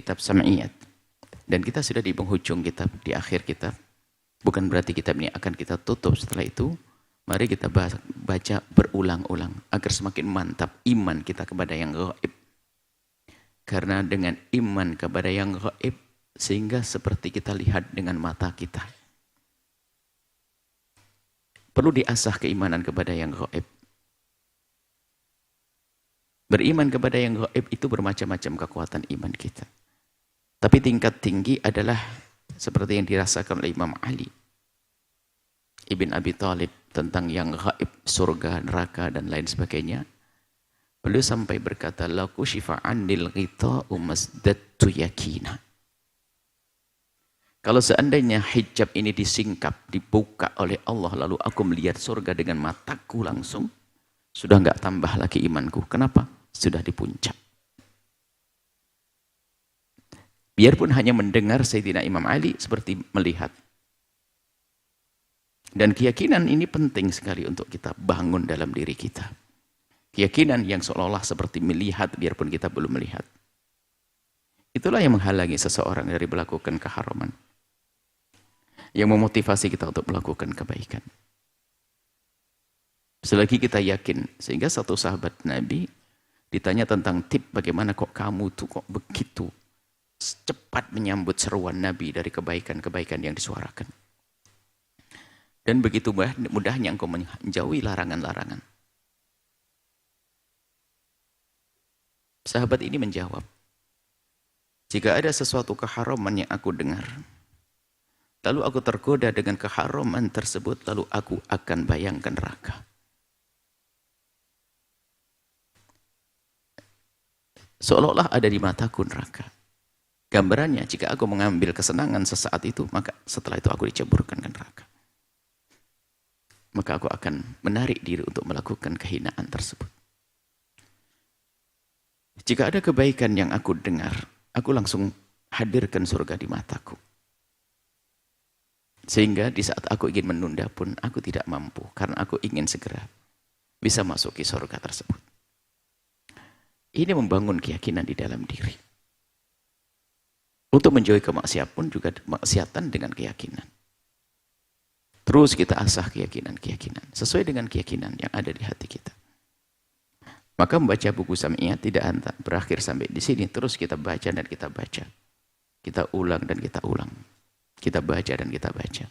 kitab Sam'iyat. Dan kita sudah di penghujung kitab, di akhir kitab. Bukan berarti kitab ini akan kita tutup setelah itu. Mari kita baca berulang-ulang agar semakin mantap iman kita kepada yang gaib. Karena dengan iman kepada yang gaib, sehingga seperti kita lihat dengan mata kita. Perlu diasah keimanan kepada yang gaib. Beriman kepada yang gaib itu bermacam-macam kekuatan iman kita. Tapi tingkat tinggi adalah seperti yang dirasakan oleh Imam Ali Ibn Abi Thalib tentang yang gaib, surga, neraka, dan lain sebagainya. Beliau sampai berkata, la kushifa 'anil ghita'u masdattu yakina. Kalau seandainya hijab ini disingkap, dibuka oleh Allah, lalu aku melihat surga dengan mataku langsung, sudah enggak tambah lagi imanku. Kenapa? Sudah di puncak. Biarpun hanya mendengar Sayyidina Imam Ali seperti melihat. Dan keyakinan ini penting sekali untuk kita bangun dalam diri kita. Keyakinan yang seolah-olah seperti melihat biarpun kita belum melihat. Itulah yang menghalangi seseorang dari melakukan keharaman. Yang memotivasi kita untuk melakukan kebaikan. Selagi kita yakin, sehingga satu sahabat Nabi ditanya tentang tip bagaimana kok kamu tuh kok begitu cepat menyambut seruan Nabi dari kebaikan-kebaikan yang disuarakan. Dan begitu mudahnya engkau menjauhi larangan-larangan. Sahabat ini menjawab, jika ada sesuatu keharaman yang aku dengar, lalu aku tergoda dengan keharaman tersebut, lalu aku akan bayangkan neraka. Seolah-olah ada di mataku neraka. Gambarannya, jika aku mengambil kesenangan sesaat itu, maka setelah itu aku diceburkan ke neraka. Maka aku akan menarik diri untuk melakukan kehinaan tersebut. Jika ada kebaikan yang aku dengar, aku langsung hadirkan surga di mataku. Sehingga di saat aku ingin menunda pun, aku tidak mampu. Karena aku ingin segera bisa masuki surga tersebut. Ini membangun keyakinan di dalam diri. Untuk menjauhi kemaksiatan pun juga maksiatan dengan keyakinan. Terus kita asah keyakinan-keyakinan. Sesuai dengan keyakinan yang ada di hati kita. Maka membaca buku Sam'iyat tidak berakhir sampai di sini. Terus kita baca dan kita baca. Kita ulang dan kita ulang. Kita baca dan kita baca.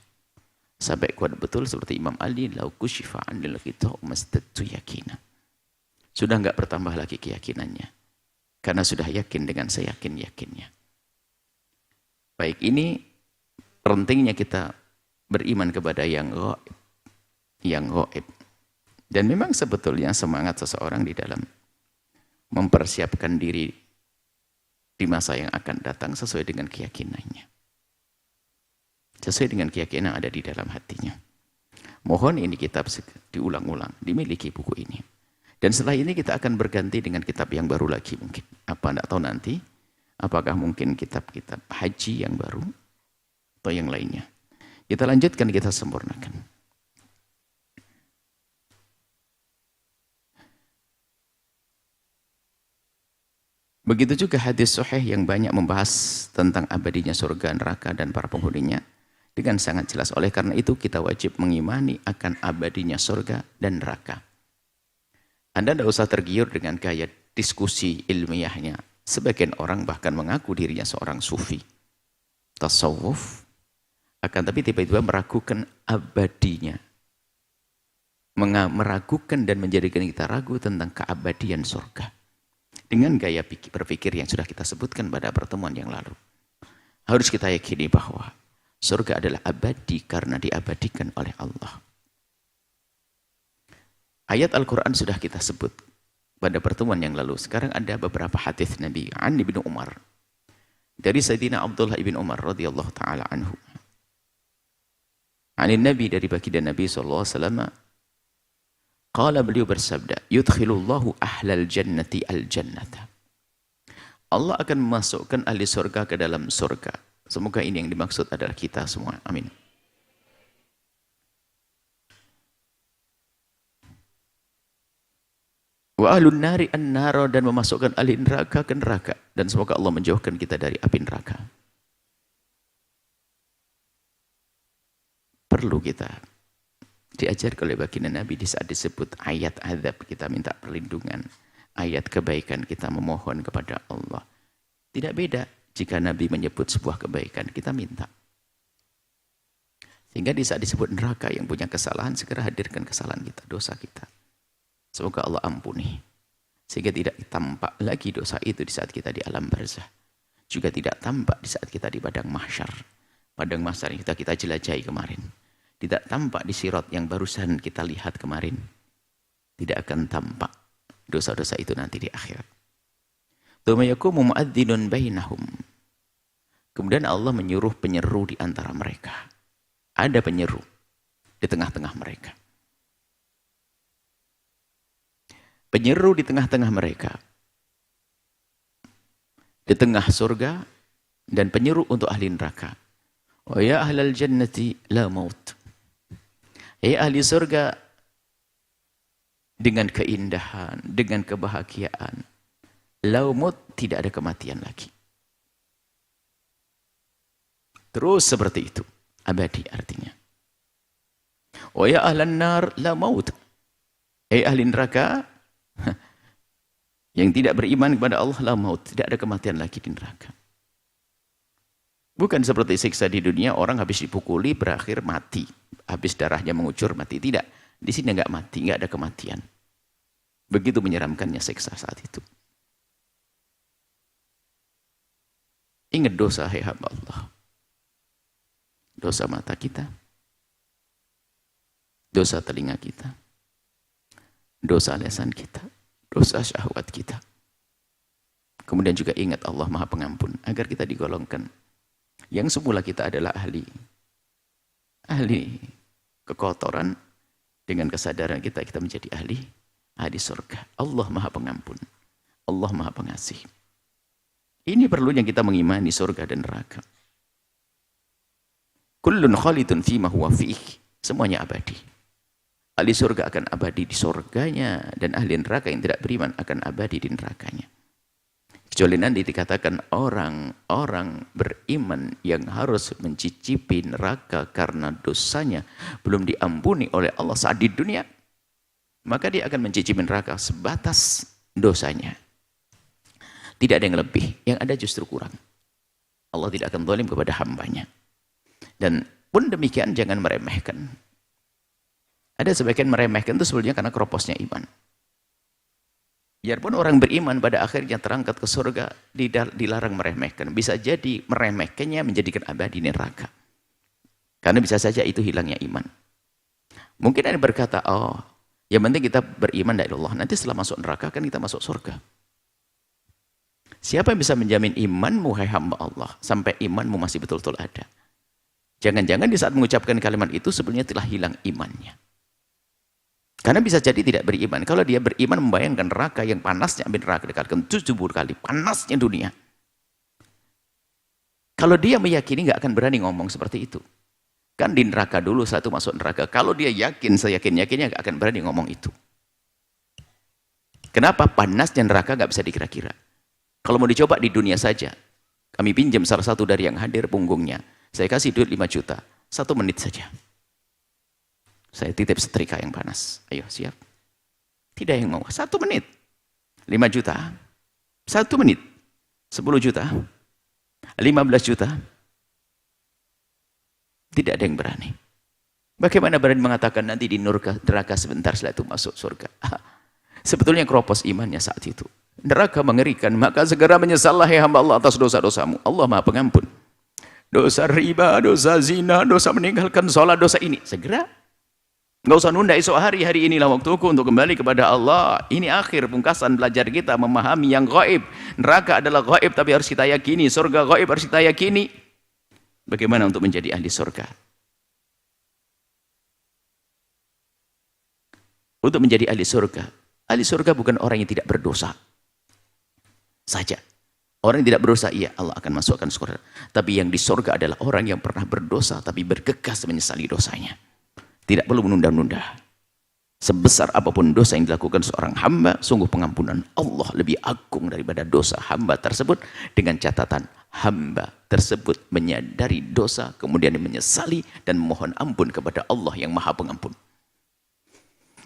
Sampai kuat betul seperti Imam Ali. Lau kushifa 'anil ghita'u masdattu yakina. Sudah enggak bertambah lagi keyakinannya. Karena sudah yakin dengan seyakin-yakinnya. Baik, ini pentingnya kita beriman kepada yang gaib. Yang gaib. Dan memang sebetulnya semangat seseorang di dalam mempersiapkan diri di masa yang akan datang sesuai dengan keyakinannya. Sesuai dengan keyakinan ada di dalam hatinya. Mohon ini kitab diulang-ulang, dimiliki buku ini. Dan setelah ini kita akan berganti dengan kitab yang baru lagi mungkin. Apa enggak tahu nanti, apakah mungkin kitab-kitab haji yang baru atau yang lainnya. Kita lanjutkan, kita sempurnakan. Begitu juga hadis sahih yang banyak membahas tentang abadinya surga, neraka, dan para penghuninya dengan sangat jelas. Oleh karena itu kita wajib mengimani akan abadinya surga dan neraka. Anda tidak usah tergiur dengan gaya diskusi ilmiahnya. Sebagian orang bahkan mengaku dirinya seorang sufi, tasawuf, akan tapi tiba-tiba meragukan abadinya. Meragukan dan menjadikan kita ragu tentang keabadian surga. Dengan gaya berpikir yang sudah kita sebutkan pada pertemuan yang lalu. Harus kita yakini bahwa surga adalah abadi karena diabadikan oleh Allah. Ayat Al-Quran sudah kita sebut pada pertemuan yang lalu. Sekarang ada beberapa hadis Nabi an Ibnu Umar. Dari Sayyidina Abdullah ibn Umar radhiyallahu ta'ala anhu. Anin Nabi, dari baginda Nabi SAW. Qala, beliau bersabda, yudkhilullahu ahlal jannati al-jannata. Allah akan memasukkan ahli surga ke dalam surga. Semoga ini yang dimaksud adalah kita semua. Amin. Wa ahlun nari an-naro, dan memasukkan ahli neraka ke neraka. Dan semoga Allah menjauhkan kita dari api neraka. Perlu kita diajar oleh baginda Nabi di saat disebut ayat azab kita minta perlindungan, ayat kebaikan kita memohon kepada Allah. Tidak beda jika Nabi menyebut sebuah kebaikan, kita minta. Sehingga di saat disebut neraka yang punya kesalahan, segera hadirkan kesalahan kita, dosa kita. Semoga Allah ampuni. Sehingga tidak tampak lagi dosa itu di saat kita di alam barzah. Juga tidak tampak di saat kita di padang mahsyar. Padang mahsyar yang kita jelajahi kemarin. Tidak tampak di sirat yang barusan kita lihat kemarin. Tidak akan tampak dosa-dosa itu nanti di akhirat. Tsumma yaqumu mu'adzdinun bainahum. Kemudian Allah menyuruh penyeru di antara mereka. Ada penyeru di tengah-tengah mereka. Penyeru di tengah-tengah mereka. Di tengah surga dan penyeru untuk ahli neraka. Wa ya ahlal jannati la maut. Ahli surga, dengan keindahan, dengan kebahagiaan. Laumut, tidak ada kematian lagi. Terus seperti itu. Abadi artinya. Wa ya ahlan nar la maut. Ahli neraka, yang tidak beriman kepada Allah, la maut. Tidak ada kematian lagi di neraka. Bukan seperti siksa di dunia, orang habis dipukuli, berakhir mati. Habis darahnya mengucur, mati. Tidak. Di sini enggak mati, enggak ada kematian. Begitu menyeramkannya siksa saat itu. Ingat dosa, hai hamba Allah. Dosa mata kita. Dosa telinga kita. Dosa lisan kita. Dosa syahwat kita. Kemudian juga ingat Allah Maha Pengampun. Agar kita digolongkan. Yang semula kita adalah ahli kekotoran, dengan kesadaran kita menjadi ahli surga. Allah Maha Pengampun, Allah Maha Pengasih. Ini perlunya kita mengimani surga dan neraka. Kullun khalidun fima huwa fiih. Semuanya abadi. Ahli surga akan abadi di surganya, dan ahli neraka yang tidak beriman akan abadi di nerakanya. Kecuali nanti dikatakan orang-orang beriman yang harus mencicipi neraka karena dosanya belum diampuni oleh Allah saat di dunia, maka dia akan mencicipi neraka sebatas dosanya. Tidak ada yang lebih, yang ada justru kurang. Allah tidak akan zalim kepada hambanya. Dan pun demikian jangan meremehkan. Ada sebagian meremehkan itu sebetulnya karena keroposnya iman. Biarpun orang beriman pada akhirnya terangkat ke surga, dilarang meremehkan. Bisa jadi meremehkannya menjadikan abadi neraka. Karena bisa saja itu hilangnya iman. Mungkin ada yang berkata, oh, yang penting kita beriman dari Allah. Nanti setelah masuk neraka kan kita masuk surga. Siapa yang bisa menjamin imanmu, hai hamba Allah, sampai imanmu masih betul-betul ada? Jangan-jangan di saat mengucapkan kalimat itu sebenarnya telah hilang imannya. Karena bisa jadi tidak beriman. Kalau dia beriman membayangkan neraka yang panasnya, ambil neraka dikatakan 70 kali panasnya dunia. Kalau dia meyakini nggak akan berani ngomong seperti itu. Kan di neraka dulu satu masuk neraka. Kalau dia yakin, seyakin-yakinnya nggak akan berani ngomong itu. Kenapa? Panasnya neraka nggak bisa dikira-kira. Kalau mau dicoba di dunia saja, kami pinjam salah satu dari yang hadir punggungnya. Saya kasih duit 5 juta, 1 menit saja. Saya titip setrika yang panas. Ayo, siap. Tidak yang mau. 1 menit. 5 juta. 1 menit. 10 juta. 15 juta. Tidak ada yang berani. Bagaimana berani mengatakan nanti di neraka sebentar setelah itu masuk surga? Sebetulnya keropos imannya saat itu. Neraka mengerikan. Maka segera menyesallah ya hamba Allah atas dosa-dosamu. Allah Maha Pengampun. Dosa riba, dosa zina, dosa meninggalkan sholat, dosa ini. Segera. Nggak usah nunda esok hari inilah waktuku untuk kembali kepada Allah. Ini akhir pungkasan belajar kita memahami yang gaib. Neraka adalah gaib tapi harus kita yakini. Surga gaib harus kita yakini. Bagaimana untuk menjadi ahli surga? Untuk menjadi ahli surga bukan orang yang tidak berdosa saja. Orang yang tidak berdosa, iya Allah akan masukkan surga. Tapi yang di surga adalah orang yang pernah berdosa tapi bergegas menyesali dosanya. Tidak perlu menunda-nunda. Sebesar apapun dosa yang dilakukan seorang hamba, sungguh pengampunan Allah lebih agung daripada dosa hamba tersebut, dengan catatan hamba tersebut menyadari dosa, kemudian menyesali dan memohon ampun kepada Allah yang Maha Pengampun.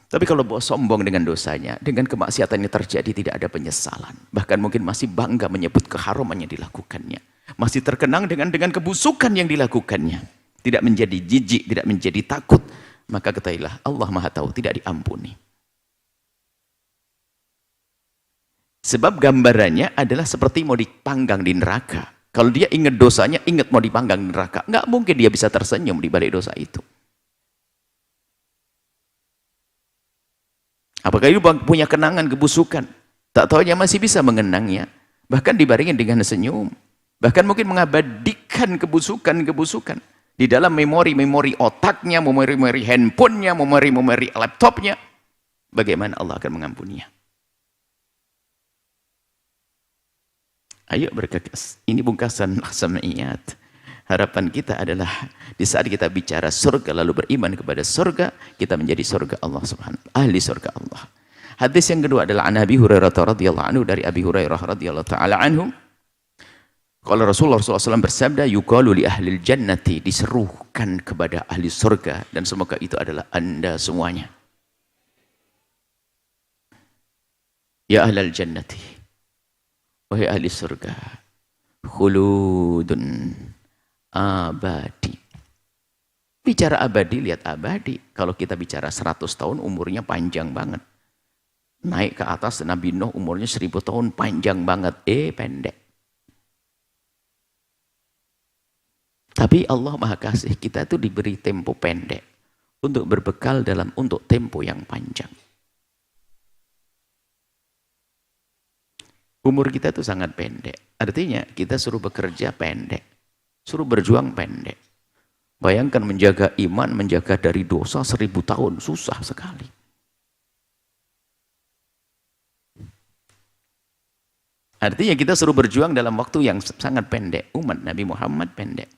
Tapi kalau sombong dengan dosanya, dengan kemaksiatannya terjadi, tidak ada penyesalan. Bahkan mungkin masih bangga menyebut keharaman yang dilakukannya. Masih terkenang dengan kebusukan yang dilakukannya. Tidak menjadi jijik, tidak menjadi takut. Maka ketahuilah Allah Maha Tahu, tidak diampuni. Sebab gambarannya adalah seperti mau dipanggang di neraka. Kalau dia ingat dosanya, ingat mau dipanggang di neraka. Nggak mungkin dia bisa tersenyum di balik dosa itu. Apakah dia punya kenangan kebusukan? Tak tahunya masih bisa mengenangnya. Bahkan dibaringin dengan senyum. Bahkan mungkin mengabadikan kebusukan-kebusukan. Di dalam memori-memori otaknya, memori-memori handphonenya, memori-memori laptopnya. Bagaimana Allah akan mengampuninya? Ayo bergegas. Ini bungkasan sam'iyat. Harapan kita adalah di saat kita bicara surga lalu beriman kepada surga, kita menjadi surga Allah Subhanahu wa taala, ahli surga Allah. Hadis yang kedua adalah an Abi Hurairah radhiyallahu anhu, dari Abi Hurairah radhiyallahu taala anhu. Kalau Rasulullah SAW bersabda, yuqalu li ahlil jannati, diserukan kepada ahli surga, dan semoga itu adalah Anda semuanya. Ya ahlal jannati, wahai ahli surga, khuludun abadi. Bicara abadi, lihat abadi. Kalau kita bicara 100 tahun, umurnya panjang banget. Naik ke atas Nabi Nuh, umurnya 1000 tahun, panjang banget. Pendek. Tapi Allah Maha Kasih, kita itu diberi tempo pendek untuk berbekal untuk tempo yang panjang. Umur kita itu sangat pendek. Artinya kita suruh bekerja pendek, suruh berjuang pendek. Bayangkan menjaga iman, menjaga dari dosa 1000 tahun, susah sekali. Artinya kita suruh berjuang dalam waktu yang sangat pendek. Umat Nabi Muhammad pendek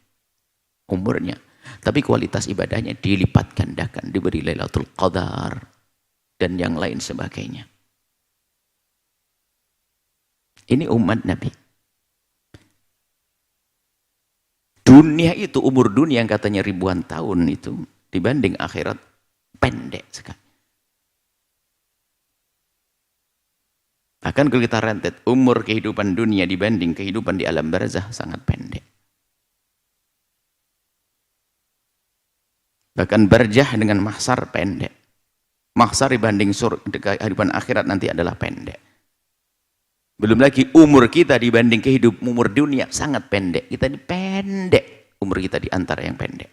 umurnya, tapi kualitas ibadahnya dilipat gandakan, diberi Lailatul Qadar dan yang lain sebagainya. Ini umat Nabi. Dunia itu, umur dunia yang katanya ribuan tahun itu, dibanding akhirat pendek sekali. Akan kalau kita rentet, umur kehidupan dunia dibanding kehidupan di alam barzah sangat pendek. Bahkan barzah dengan mahsyar pendek. Mahsyar dibanding kehidupan akhirat nanti adalah pendek. Belum lagi umur kita dibanding umur dunia sangat pendek. Kita ini pendek. Umur kita di antara yang pendek.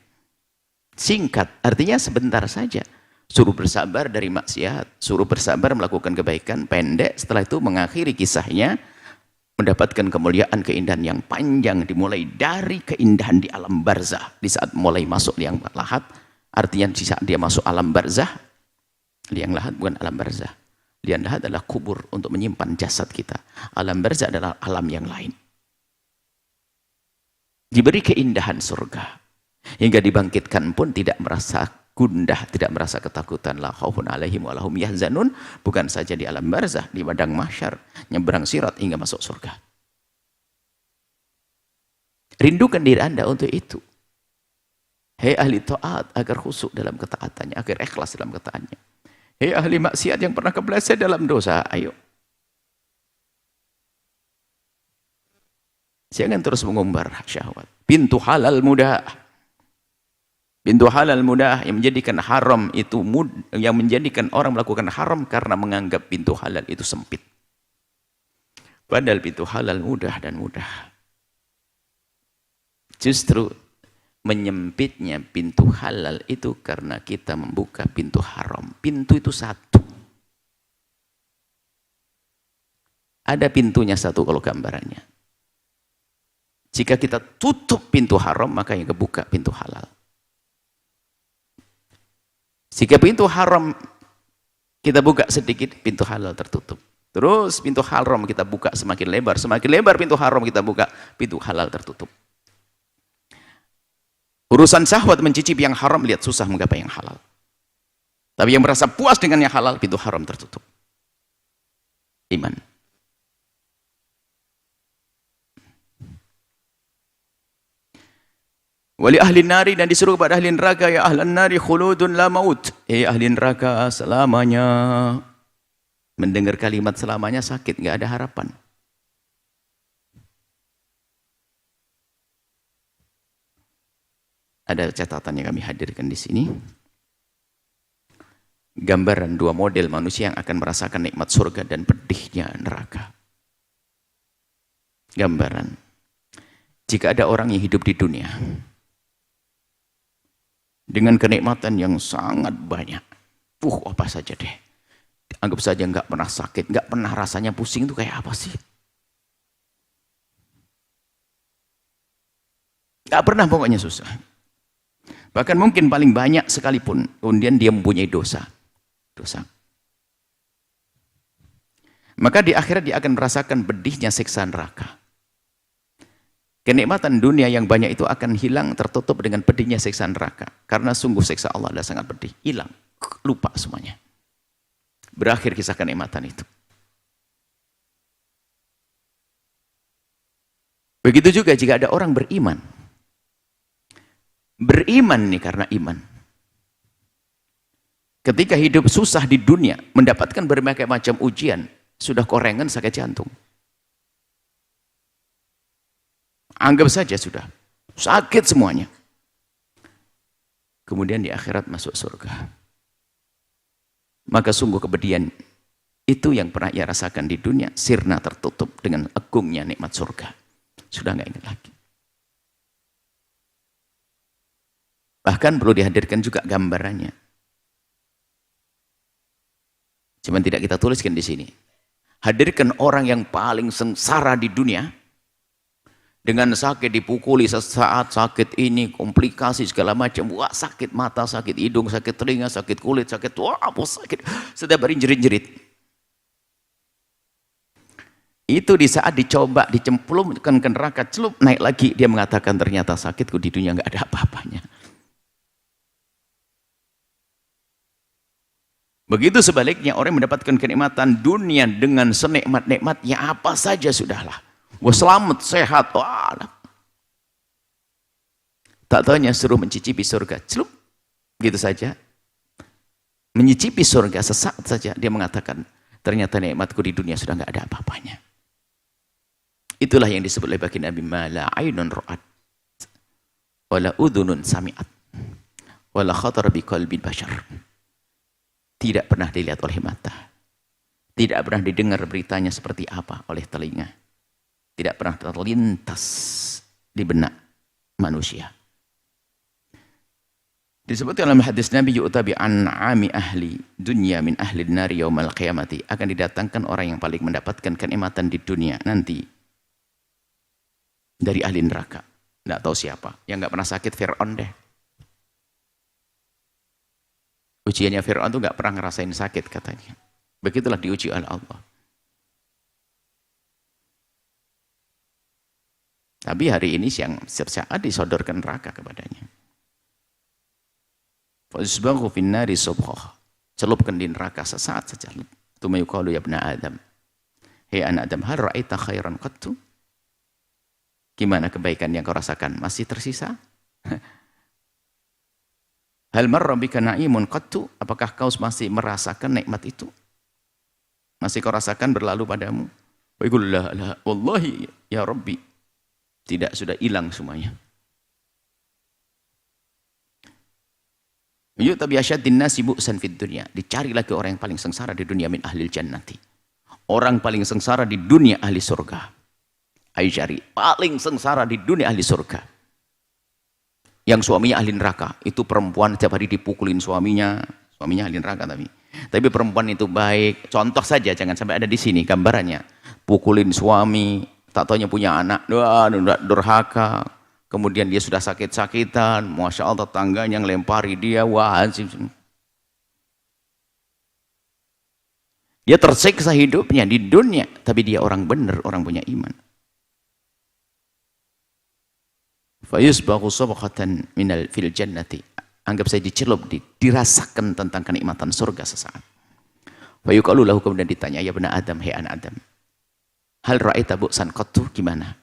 Singkat, artinya sebentar saja. Suruh bersabar dari maksiat, suruh bersabar melakukan kebaikan, pendek. Setelah itu mengakhiri kisahnya, mendapatkan kemuliaan, keindahan yang panjang, dimulai dari keindahan di alam barzah. Di saat mulai masuk liang lahat, artinya di saat dia masuk alam barzah, liang lahat bukan alam barzah. Liang lahat adalah kubur untuk menyimpan jasad kita. Alam barzah adalah alam yang lain. Diberi keindahan surga. Hingga dibangkitkan pun tidak merasa gundah, tidak merasa ketakutan. La khaufun alaihim wa lahum yahzanun. Bukan saja di alam barzah, di padang mahsyar, nyebrang sirat hingga masuk surga. Rindukan diri Anda untuk itu. Hei ahli taat, agar khusyuk dalam ketaatannya, agar ikhlas dalam ketaatannya. Hei ahli maksiat yang pernah kepleset dalam dosa, ayo. Jangan terus mengumbar syahwat. Pintu halal mudah. Pintu halal mudah yang menjadikan haram itu yang menjadikan orang melakukan haram karena menganggap pintu halal itu sempit. Padahal pintu halal mudah dan mudah. Justru menyempitnya pintu halal itu karena kita membuka pintu haram. Pintu itu satu. Ada pintunya satu kalau gambarannya. Jika kita tutup pintu haram, maka yang kebuka pintu halal. Jika pintu haram kita buka sedikit, pintu halal tertutup. Terus pintu haram kita buka semakin lebar pintu haram kita buka, pintu halal tertutup. Urusan syahwat mencicipi yang haram, lihat susah menggapai yang halal. Tapi yang merasa puas dengan yang halal, pintu haram tertutup. Iman. Wali ahli nari, dan disuruh kepada ahli neraka, ya ahlan nari khuludun la maut. Ahli neraka selamanya. Mendengar kalimat selamanya sakit, nggak ada harapan. Ada catatan yang kami hadirkan di sini. Gambaran dua model manusia yang akan merasakan nikmat surga dan pedihnya neraka. Gambaran. Jika ada orang yang hidup di dunia dengan kenikmatan yang sangat banyak, apa saja deh. Anggap saja nggak pernah sakit, nggak pernah rasanya pusing, itu kayak apa sih? Nggak pernah, pokoknya susah. Bahkan mungkin paling banyak sekalipun, kemudian dia mempunyai dosa. Maka di akhirat dia akan merasakan pedihnya siksa neraka. Kenikmatan dunia yang banyak itu akan hilang, tertutup dengan pedihnya siksa neraka. Karena sungguh siksa Allah adalah sangat pedih. Hilang, lupa semuanya. Berakhir kisah kenikmatan itu. Begitu juga jika ada orang beriman. Beriman nih karena iman. Ketika hidup susah di dunia, mendapatkan berbagai macam ujian, sudah korengan sakit jantung. Anggap saja sudah sakit semuanya. Kemudian di akhirat masuk surga. Maka sungguh kepedihan itu yang pernah ia rasakan di dunia, sirna tertutup dengan agungnya nikmat surga. Sudah nggak ingat lagi. Bahkan perlu dihadirkan juga gambarannya. Cuman tidak kita tuliskan di sini. Hadirkan orang yang paling sengsara di dunia, dengan sakit dipukuli sesaat, sakit ini, komplikasi segala macam, wah sakit mata, sakit hidung, sakit telinga, sakit kulit, sakit, wah apa sakit, setiap hari jerit-jerit. Itu di saat dicoba, dicemplungkan ke neraka, celup, naik lagi, dia mengatakan ternyata sakitku di dunia nggak ada apa-apanya. Begitu sebaliknya, orang mendapatkan kenikmatan dunia dengan senikmat-nikmatnya apa saja sudahlah. Wah selamat, sehat, wah. Tak taunya suruh mencicipi surga, celup, gitu saja. Mencicipi surga sesaat saja, dia mengatakan, ternyata nikmatku di dunia sudah nggak ada apa-apanya. Itulah yang disebut oleh baginda Nabi, mala ainun ra'at, wala udhunun sami'at, wala khatar bi qalbi bashar. Tidak pernah dilihat oleh mata, tidak pernah didengar beritanya seperti apa oleh telinga, tidak pernah terlintas di benak manusia. Disebut dalam hadis Nabi, yu'tabi an'ami ahli dunya min ahli nari yaumal qiyamati, akan didatangkan orang yang paling mendapatkan kenikmatan di dunia nanti dari ahli neraka. Tidak tahu siapa, yang nggak pernah sakit Fir'aun deh. Ujiannya Fir'aun itu nggak pernah ngerasain sakit katanya. Begitulah diuji oleh Allah. Tapi hari ini siang saat disodorkan neraka kepadanya. Fa'usbahu finnari subhah. Celupkan di neraka sesaat saja. Tsumma yuqalu ya ibna Adam. Hei anak Adam, hal ra'aita khairan qattu? Gimana kebaikan yang kau rasakan? Masih tersisa? Hal marra bika na'imun qattu? Apakah kau masih merasakan nikmat itu? Masih kau rasakan berlalu padamu? Wa yaqul la wallahi ya Rabbi. Tidak, sudah hilang semuanya. Yu'tabi asyaddin nasi bu'san fid dunya. Dicari lagi orang yang paling sengsara di dunia min ahlil jannati. Orang paling sengsara di dunia ahli surga. Ayo cari paling sengsara di dunia ahli surga. Yang suaminya ahli neraka, itu perempuan setiap hari dipukulin suaminya ahli neraka tapi perempuan itu baik. Contoh saja, jangan sampai ada di sini gambarannya. Pukulin suami, tak taunya punya anak, durhaka. Kemudian dia sudah sakit-sakitan, masya Allah tetangganya ngelempari dia, wah. Dia tersiksa hidupnya di dunia, tapi dia orang benar, orang punya iman. Fayusbahu sabqatan minal fil jannati, anggap saya dicelup, dirasakan tentang kenikmatan surga sesaat. Wa yuqalu lahu, kemudian ditanya, ya bani Adam, hei anak Adam, hal ra'aita bu'san qattu, gimana?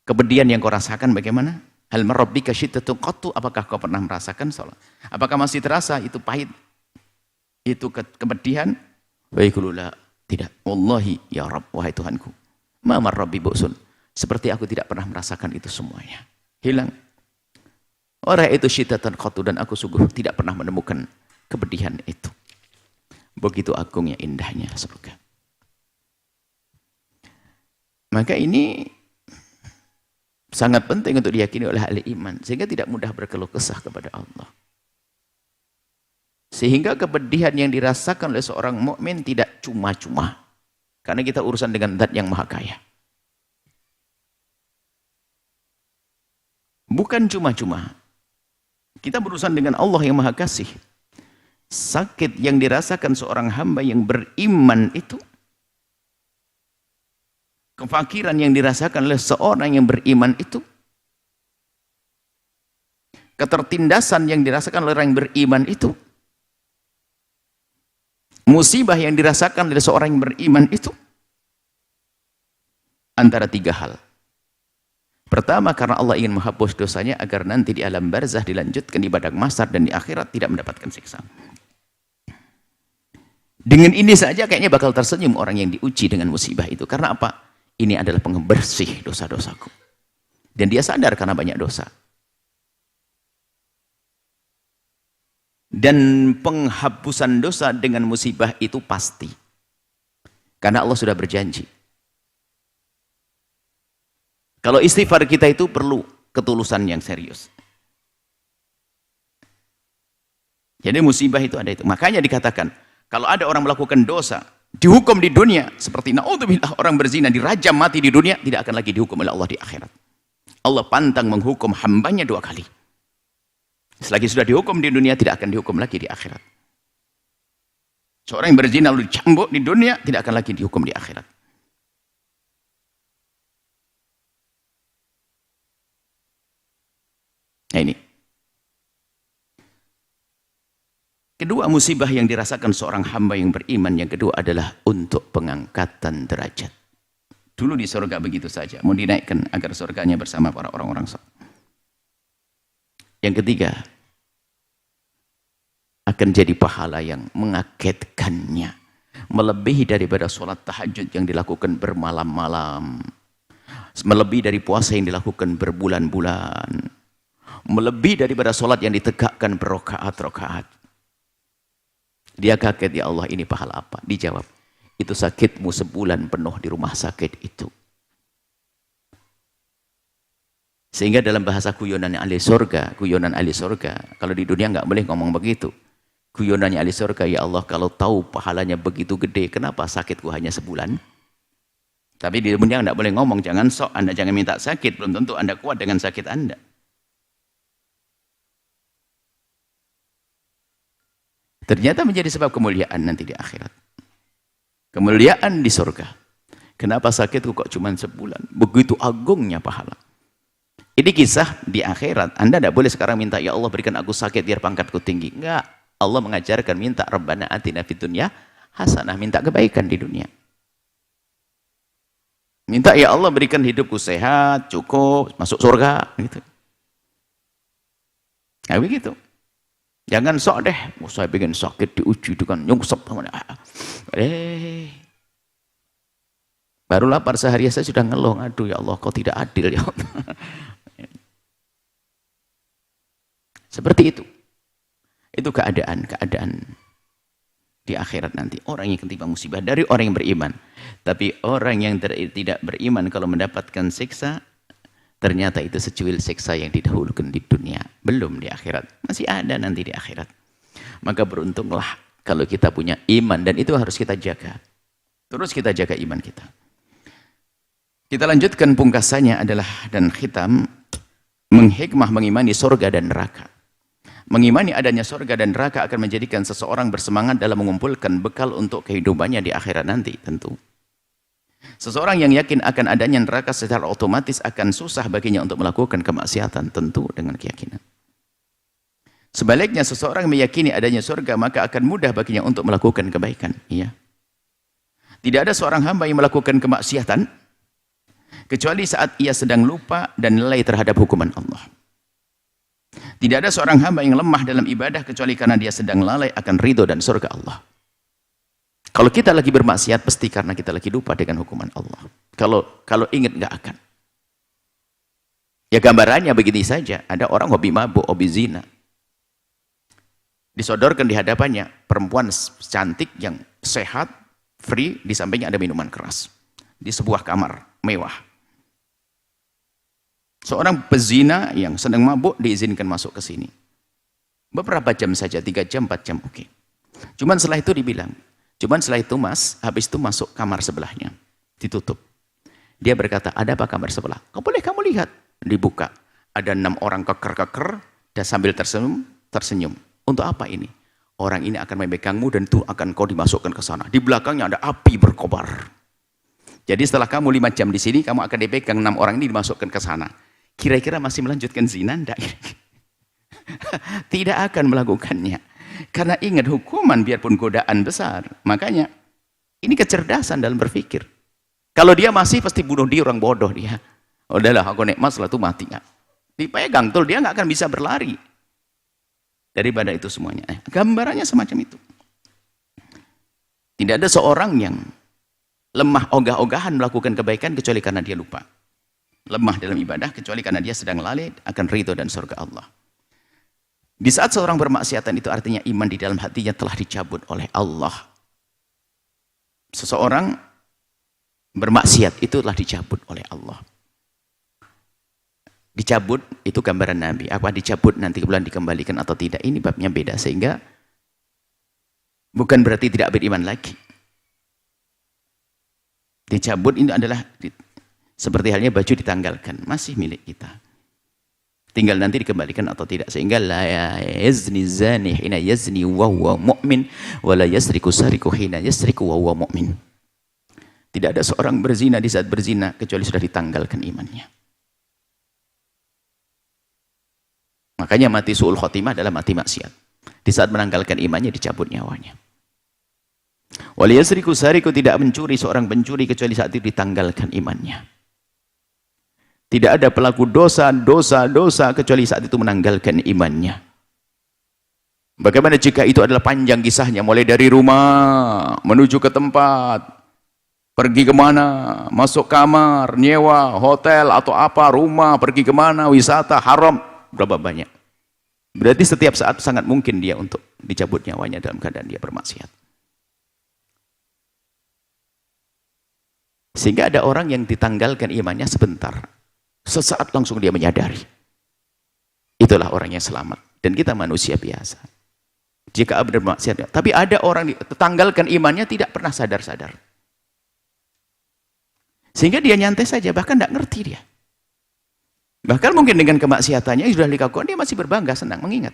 Kepedihan yang kau rasakan bagaimana? Hal marabbika syiddatun qattu, apakah kau pernah merasakan sholat? Apakah masih terasa itu pahit? Itu kepedihan? Wa yuqalu la, tidak. Wallahi ya Rabb, wahai Tuhanku, ma marrabbi bu'sun, seperti aku tidak pernah merasakan itu semuanya. Hilang. Orang itu syiddatun qattu, dan aku sungguh tidak pernah menemukan kepedihan itu. Begitu agungnya, indahnya surga. Maka ini sangat penting untuk diyakini oleh ahli iman, sehingga tidak mudah berkeluh kesah kepada Allah. Sehingga kepedihan yang dirasakan oleh seorang mukmin tidak cuma-cuma, karena kita urusan dengan Zat yang Maha Kaya. Bukan cuma-cuma, kita berurusan dengan Allah yang Maha Kasih. Sakit yang dirasakan seorang hamba yang beriman itu, kefakiran yang dirasakan oleh seorang yang beriman itu, ketertindasan yang dirasakan oleh orang yang beriman itu, musibah yang dirasakan oleh seorang yang beriman itu, antara tiga hal. Pertama, karena Allah ingin menghapus dosanya agar nanti di alam barzah dilanjutkan di padang mahsyar dan di akhirat tidak mendapatkan siksa. Dengan ini saja kayaknya bakal tersenyum orang yang diuji dengan musibah itu. Karena apa? Ini adalah pembersih dosa-dosaku. Dan dia sadar karena banyak dosa. Dan penghapusan dosa dengan musibah itu pasti. Karena Allah sudah berjanji. Kalau istighfar kita itu perlu ketulusan yang serius. Jadi musibah itu ada itu. Makanya dikatakan, kalau ada orang melakukan dosa, dihukum di dunia, seperti naudzubillah orang berzina, dirajam mati di dunia, tidak akan lagi dihukum oleh Allah di akhirat. Allah pantang menghukum hambanya 2 kali. Selagi sudah dihukum di dunia, tidak akan dihukum lagi di akhirat. Seorang yang berzina lalu dicambuk di dunia, tidak akan lagi dihukum di akhirat. Nah ini. Kedua musibah yang dirasakan seorang hamba yang beriman, yang kedua adalah untuk pengangkatan derajat. Dulu di surga begitu saja, mau dinaikkan agar surganya bersama para orang-orang saleh. Yang ketiga, akan jadi pahala yang mengagetkannya, melebihi daripada sholat tahajud yang dilakukan bermalam-malam, melebihi dari puasa yang dilakukan berbulan-bulan, melebihi daripada sholat yang ditegakkan berrokaat-rokaat. Dia kaget, ya Allah, ini pahala apa? Dijawab, itu sakitmu sebulan penuh di rumah sakit itu. Sehingga dalam bahasa guyonan ahli surga, kalau di dunia nggak boleh ngomong begitu. Guyonannya ahli surga, ya Allah, kalau tahu pahalanya begitu gede, kenapa sakitku hanya sebulan? Tapi di dunia nggak boleh ngomong, jangan sok, Anda jangan minta sakit, belum tentu Anda kuat dengan sakit Anda. Ternyata menjadi sebab kemuliaan nanti di akhirat. Kemuliaan di surga. Kenapa sakitku kok cuma sebulan? Begitu agungnya pahala. Ini kisah di akhirat. Anda tidak boleh sekarang minta, ya Allah berikan aku sakit biar pangkatku tinggi. Enggak. Allah mengajarkan minta Rabbana atina fid dunya hasanah, minta kebaikan di dunia. Minta, ya Allah berikan hidupku sehat, cukup, masuk surga. Gitu. Nah begitu. Jangan sok deh, saya pengen sakit diuji dengan nyungsep. Baru lapar sehari saya sudah ngeluh, aduh ya Allah kau tidak adil ya Allah. Seperti itu. Itu keadaan di akhirat nanti. Orang yang ketimpa musibah dari orang yang beriman. Tapi orang yang tidak beriman kalau mendapatkan siksa, ternyata itu secuil siksa yang didahulukan di dunia. Belum di akhirat. Masih ada nanti di akhirat. Maka beruntunglah kalau kita punya iman. Dan itu harus kita jaga. Terus kita jaga iman kita. Kita lanjutkan pungkasannya adalah dan khitam. Menghikmah mengimani surga dan neraka. Mengimani adanya surga dan neraka akan menjadikan seseorang bersemangat dalam mengumpulkan bekal untuk kehidupannya di akhirat nanti tentu. Seseorang yang yakin akan adanya neraka secara otomatis akan susah baginya untuk melakukan kemaksiatan tentu dengan keyakinan. Sebaliknya seseorang meyakini adanya surga, maka akan mudah baginya untuk melakukan kebaikan. Iya. Tidak ada seorang hamba yang melakukan kemaksiatan kecuali saat ia sedang lupa dan lalai terhadap hukuman Allah. Tidak ada seorang hamba yang lemah dalam ibadah kecuali karena dia sedang lalai akan ridho dan surga Allah. Kalau kita lagi bermaksiat, pasti karena kita lagi lupa dengan hukuman Allah. Kalau ingat nggak akan. Ya gambarannya begini saja, ada orang hobi mabuk, hobi zina. Disodorkan di hadapannya perempuan cantik yang sehat, free, di sampingnya ada minuman keras. Di sebuah kamar mewah. Seorang pezina yang sedang mabuk diizinkan masuk ke sini. Beberapa jam saja, 3 jam, 4 jam, oke. Cuman setelah itu dibilang, setelah itu mas, habis itu masuk kamar sebelahnya. Ditutup. Dia berkata, ada apa kamar sebelah? Boleh kamu lihat. Dibuka. Ada 6 orang keker-keker, dan sambil tersenyum. Untuk apa ini? Orang ini akan memegangmu dan itu akan kau dimasukkan ke sana. Di belakangnya ada api berkobar. Jadi setelah kamu 5 jam di sini, kamu akan dipegang 6 orang ini dimasukkan ke sana. Kira-kira masih melanjutkan zina? Tidak. Tidak akan melakukannya. Karena ingat hukuman biarpun godaan besar. Makanya ini kecerdasan dalam berpikir. Kalau dia masih pasti bunuh diri, orang bodoh dia. Udahlah aku nikmat setelah itu mati. Dipegang tuh dia nggak akan bisa berlari. Daripada itu semuanya. Gambarannya semacam itu. Tidak ada seorang yang lemah ogah-ogahan melakukan kebaikan kecuali karena dia lupa. Lemah dalam ibadah kecuali karena dia sedang lalai akan ridho dan surga Allah. Di saat seorang bermaksiatan itu artinya iman di dalam hatinya telah dicabut oleh Allah. Seseorang bermaksiat itu telah dicabut oleh Allah. Dicabut itu gambaran Nabi. Apa dicabut nanti kemudian dikembalikan atau tidak, ini babnya beda. Sehingga bukan berarti tidak beriman lagi. Dicabut ini adalah seperti halnya baju ditanggalkan, masih milik kita. Tinggal nanti dikembalikan atau tidak. Sehingga la yazni zani hina yazni wa huwa mu'min wa la yasriku sariku hina yasriku wa huwa mu'min. Tidak ada seorang berzina di saat berzina kecuali sudah ditanggalkan imannya. Makanya mati su'ul khotimah adalah mati maksiat. Di saat menanggalkan imannya dicabut nyawanya. Wal yasriku sariku, tidak mencuri seorang pencuri kecuali saat itu ditanggalkan imannya. Tidak ada pelaku dosa kecuali saat itu menanggalkan imannya. Bagaimana jika itu adalah panjang kisahnya, mulai dari rumah menuju ke tempat, pergi kemana, masuk kamar, nyewa, hotel atau apa, rumah, pergi kemana, wisata, haram, berapa banyak. Berarti setiap saat sangat mungkin dia untuk dicabut nyawanya dalam keadaan dia bermaksiat. Sehingga ada orang yang ditanggalkan imannya sebentar. Sesaat langsung dia menyadari. Itulah orang yang selamat. Dan kita manusia biasa. Jika bermaksiat. Tapi ada orang ditanggalkan imannya tidak pernah sadar-sadar. Sehingga dia nyantai saja. Bahkan tidak ngerti dia. Bahkan mungkin dengan kemaksiatannya sudah dilakukan, dia masih berbangga, senang, mengingat.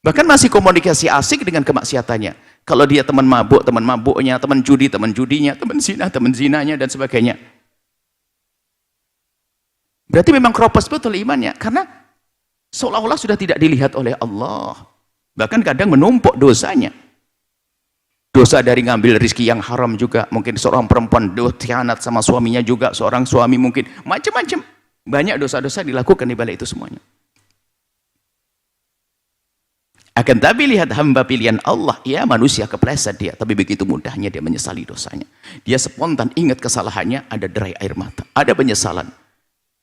Bahkan masih komunikasi asik dengan kemaksiatannya. Kalau dia teman mabuknya, teman judi, teman judinya, teman zinanya, dan sebagainya. Berarti memang kropos betul imannya. Karena seolah-olah sudah tidak dilihat oleh Allah. Bahkan kadang menumpuk dosanya. Dosa dari ngambil rezeki yang haram juga. Mungkin seorang perempuan khianat sama suaminya juga. Seorang suami mungkin macam-macam. Banyak dosa-dosa dilakukan di balik itu semuanya. Akan tapi lihat hamba pilihan Allah, ya manusia kepleset dia, tapi begitu mudahnya dia menyesali dosanya. Dia spontan ingat kesalahannya, ada derai air mata, ada penyesalan.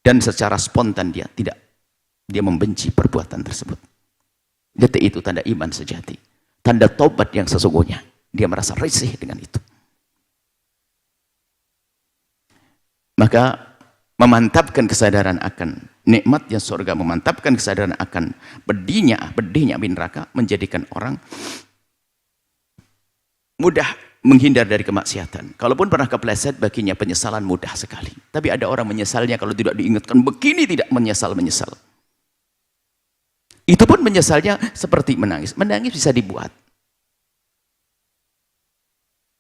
Dan secara spontan dia membenci perbuatan tersebut. Jadi itu tanda iman sejati. Tanda taubat yang sesungguhnya. Dia merasa risih dengan itu. Maka memantapkan kesadaran akan nikmatnya surga, memantapkan kesadaran akan pedihnya api neraka, menjadikan orang mudah menghindar dari kemaksiatan. Kalaupun pernah kepleset, baginya penyesalan mudah sekali. Tapi ada orang menyesalnya kalau tidak diingatkan begini, tidak menyesal. Itu pun menyesalnya seperti menangis. Menangis bisa dibuat.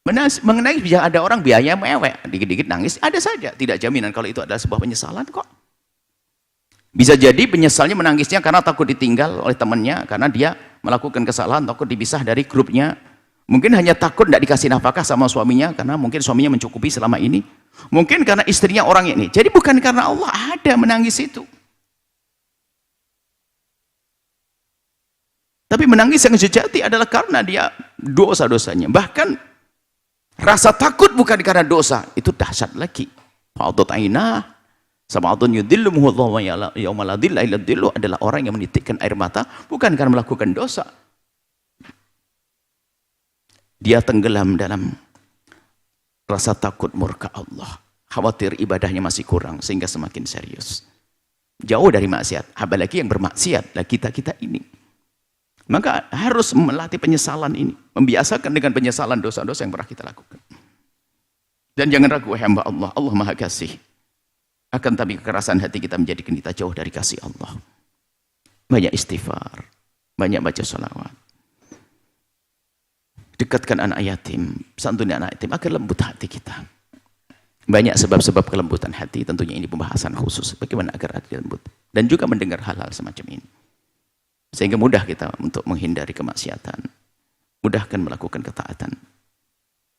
Menangis bisa ada orang biaya mewek, dikit-dikit nangis, ada saja. Tidak jaminan kalau itu adalah sebuah penyesalan kok. Bisa jadi penyesalnya menangisnya karena takut ditinggal oleh temannya, karena dia melakukan kesalahan, takut dipisah dari grupnya. Mungkin hanya takut tidak dikasih nafkah sama suaminya, karena mungkin suaminya mencukupi selama ini. Mungkin karena istrinya orang ini. Jadi bukan karena Allah, ada menangis itu. Tapi menangis yang sejati adalah karena dia dosa-dosanya. Bahkan rasa takut bukan karena dosa, itu dahsyat lagi. Fa'udut ainah Sama'atun yudhillum huwallahu yawma la dhilla illa dhilluh, adalah orang yang menitikkan air mata bukan karena melakukan dosa. Dia tenggelam dalam rasa takut murka Allah. Khawatir ibadahnya masih kurang sehingga semakin serius. Jauh dari maksiat, apalagi yang bermaksiat, lah kita-kita ini. Maka harus melatih penyesalan ini, membiasakan dengan penyesalan dosa-dosa yang pernah kita lakukan. Dan jangan ragu hamba Allah, Allah Maha Kasih. Akan tapi kekerasan hati kita menjadikan kita jauh dari kasih Allah. Banyak istighfar, banyak baca sholawat. Dekatkan anak yatim, santuni anak yatim agar lembut hati kita. Banyak sebab-sebab kelembutan hati, tentunya ini pembahasan khusus bagaimana agar hati lembut. Dan juga mendengar hal-hal semacam ini. Sehingga mudah kita untuk menghindari kemaksiatan. Mudahkan melakukan ketaatan.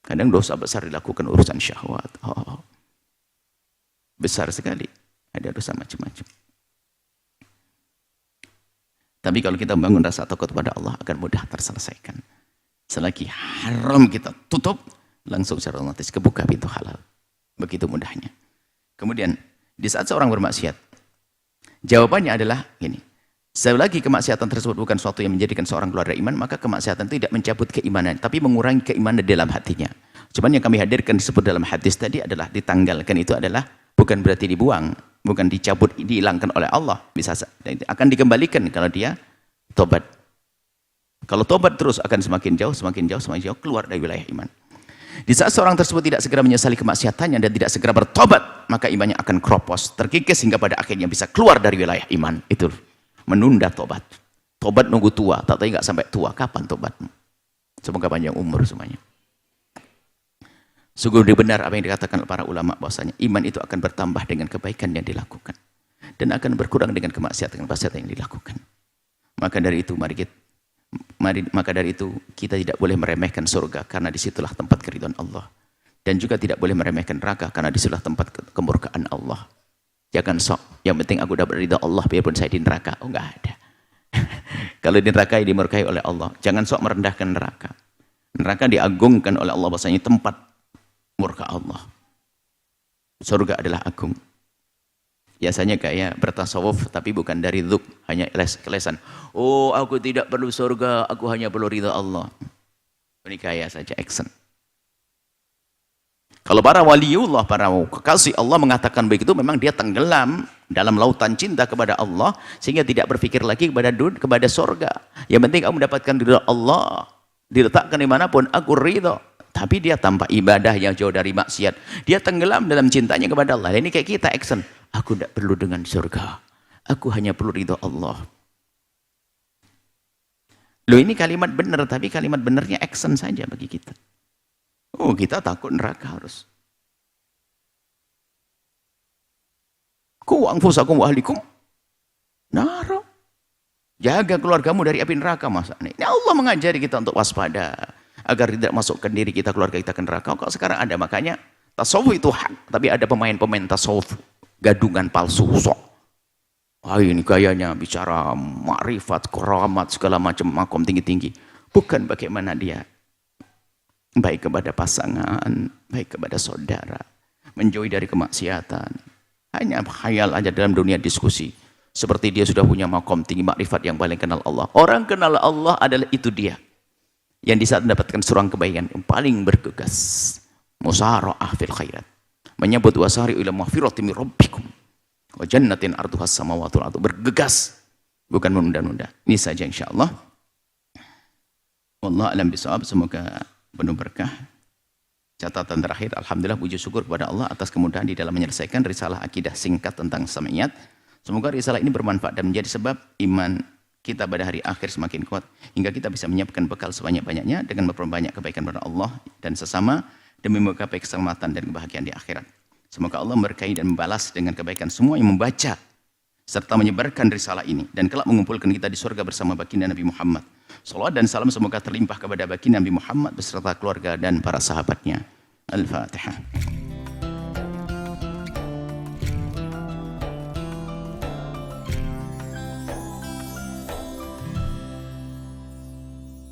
Kadang dosa besar dilakukan urusan syahwat. Besar sekali, ada dosa macam-macam. Tapi kalau kita membangun rasa takut kepada Allah, akan mudah terselesaikan. Selagi haram kita tutup, langsung secara otomatis kebuka pintu halal. Begitu mudahnya. Kemudian, di saat seorang bermaksiat, jawabannya adalah gini, selagi kemaksiatan tersebut bukan suatu yang menjadikan seorang keluar dari iman, maka kemaksiatan tidak mencabut keimanan, tapi mengurangi keimanan dalam hatinya. Cuman yang kami hadirkan disebut dalam hadis tadi adalah ditanggalkan, itu adalah bukan berarti dibuang, bukan dicabut, dihilangkan oleh Allah. Bisa akan dikembalikan kalau dia tobat. Kalau tobat terus akan semakin jauh, semakin jauh, semakin jauh keluar dari wilayah iman. Di saat seorang tersebut tidak segera menyesali kemaksiatannya dan tidak segera bertobat, maka imannya akan kropos, terkikis hingga pada akhirnya bisa keluar dari wilayah iman. Itu menunda tobat. Tobat nunggu tua, tak tahu nggak sampai tua. Kapan tobatmu? Semoga panjang umur semuanya. Sungguh benar apa yang dikatakan oleh para ulama, bahwasanya iman itu akan bertambah dengan kebaikan yang dilakukan dan akan berkurang dengan kemaksiatan yang dilakukan. Maka dari itu kita tidak boleh meremehkan surga, karena disitulah tempat keridhaan Allah, dan juga tidak boleh meremehkan neraka, karena disitulah tempat kemurkaan Allah. Jangan sok, yang penting aku dapat ridha Allah biarpun saya di neraka. Oh, enggak ada. Kalau di neraka dimurkai oleh Allah, jangan sok merendahkan neraka. Neraka diagungkan oleh Allah, bahwasanya tempat murka Allah. Surga adalah agung. Biasanya kayak bertasawuf, tapi bukan dari dzuk, hanya kelesan. Oh, aku tidak perlu surga, aku hanya perlu ridha Allah. Ini kaya saja, action. Kalau para waliullah, para kekasih Allah mengatakan begitu, memang dia tenggelam dalam lautan cinta kepada Allah, sehingga tidak berpikir lagi kepada surga. Yang penting kamu mendapatkan ridha Allah, diletakkan dimanapun, aku ridha. Tapi dia tanpa ibadah yang jauh dari maksiat. Dia tenggelam dalam cintanya kepada Allah. Ini kayak kita action. Aku tidak perlu dengan surga. Aku hanya perlu ridha Allah. Loh, ini kalimat benar, tapi kalimat benarnya action saja bagi kita. Oh, kita takut neraka harus. Ku anfusakum wa ahlikum naro. Jaga keluargamu dari api neraka, masa. Ini Allah mengajari kita untuk waspada, agar tidak masukkan diri kita, keluarga kita ke neraka. Kok sekarang ada, makanya tasawuf itu hak, tapi ada pemain-pemain tasawuf gadungan palsu, sok. Wah, ini gayanya bicara makrifat, keramat, segala macam makom tinggi-tinggi. Bukan bagaimana dia baik kepada pasangan, baik kepada saudara, menjauhi dari kemaksiatan. Hanya khayal aja dalam dunia diskusi. Seperti dia sudah punya makom tinggi, makrifat yang paling kenal Allah. Orang kenal Allah adalah itu dia, yang di saat mendapatkan surang kebaikan yang paling bergegas, musara'ah fil khairat, menyebut wasari'u ila maghfirati min rabbikum wa jannatin arduhas samawati wal ardu, bergegas, bukan menunda-nunda. Ini saja insyaallah. Wallahu a'lam bishawab. Semoga penuh berkah. Catatan terakhir, alhamdulillah, puji syukur kepada Allah atas kemudahan di dalam menyelesaikan risalah akidah singkat tentang samiyat. Semoga risalah ini bermanfaat dan menjadi sebab iman kita pada hari akhir semakin kuat, hingga kita bisa menyiapkan bekal sebanyak-banyaknya dengan memperbanyak kebaikan kepada Allah dan sesama, demi menggapai keselamatan dan kebahagiaan di akhirat. Semoga Allah memberkahi dan membalas dengan kebaikan semua yang membaca serta menyebarkan risalah ini dan kelak mengumpulkan kita di surga bersama baginda Nabi Muhammad. Salawat dan salam semoga terlimpah kepada baginda Nabi Muhammad beserta keluarga dan para sahabatnya. Al-Fatihah.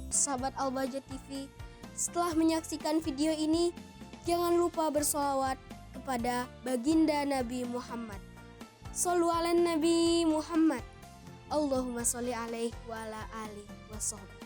Sahabat Al-Bahjah TV, setelah menyaksikan video ini, jangan lupa bersolawat kepada baginda Nabi Muhammad. Shollu ala Nabi Muhammad. Allahumma sholli alaihi wa ala alihi wa sahbihi.